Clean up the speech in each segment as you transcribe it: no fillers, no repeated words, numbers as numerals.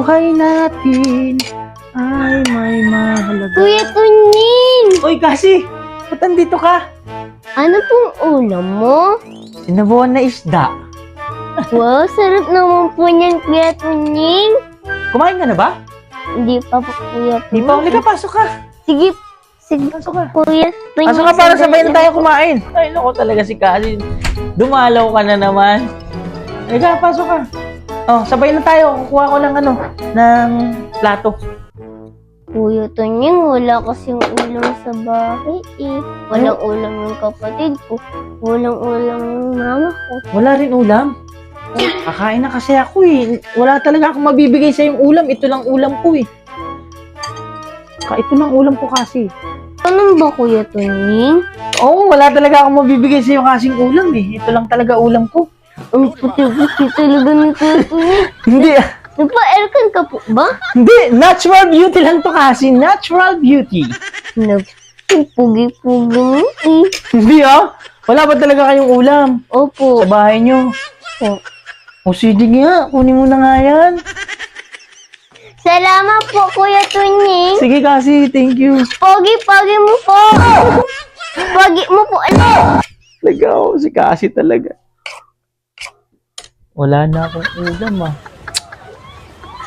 buhay natin ay may mahalaga. Kuya Tunying! Uy, Kasi! Ba't andito ka? Ano pong ulam mo? Sinabuhan na isda. Wow, sarap naman po niyan, Kuya Tunying. Kumain ka na ba? Hindi pa po, Kuya Di Tunying. pa, halika, pasok ka. Sige, sige Pasok ka. Kuya Tunying. Pasok ka para sabay na sandali tayo kumain. Ay, naku talaga si Kasi. Dumalaw ka na naman. Halika, pasok ka. Oh, sabay na tayo. Kukuha ko ng ng plato. Kuya Tunying, wala kasing ulam sa bahay eh. Walang ulam ng kapatid ko. Walang ulam ng mama ko. Wala rin ulam. Kakain na kasi ako eh. Wala talaga akong mabibigay sa yung ulam. Ito lang ulam ko eh. Ito lang ulam ko kasi. Ano ba, Kuya Tunying? Oo, wala talaga akong mabibigay sa yung kasing ulam eh. Ito lang talaga ulam ko. Ang puti-puti talaga ni Kuya Tunying. Hindi Nagpa-aircon ka po ba? Hindi, natural beauty lang to kasi. Natural beauty. Pugi-pugi mo eh. Hindi ah. Wala ba talaga kayong ulam Opo. sa bahay nyo? Opo. O sige nga, kunin mo na nga yan. Salamat po, Kuya Tunying. Sige kasi, thank you. Pogi-pogi mo po. Pogi mo po. Ano? Talaga ako, si Kasi talaga. Wala na akong ulam ah.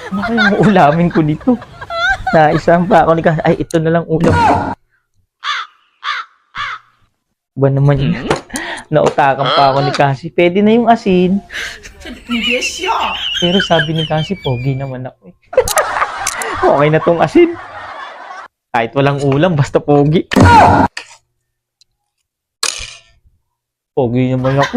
Ano kayang ulamin ko dito? Naisang pa ako ni Kasi. Ay, ito na lang ulam ko. Ba naman yun? Nautakan pa ako ni Kasi. Pwede na yung asin. Pero sabi ni Kasi, pogi naman ako eh. Okay na tong asin. Kahit walang ulam, basta pogi. Pogi naman ako.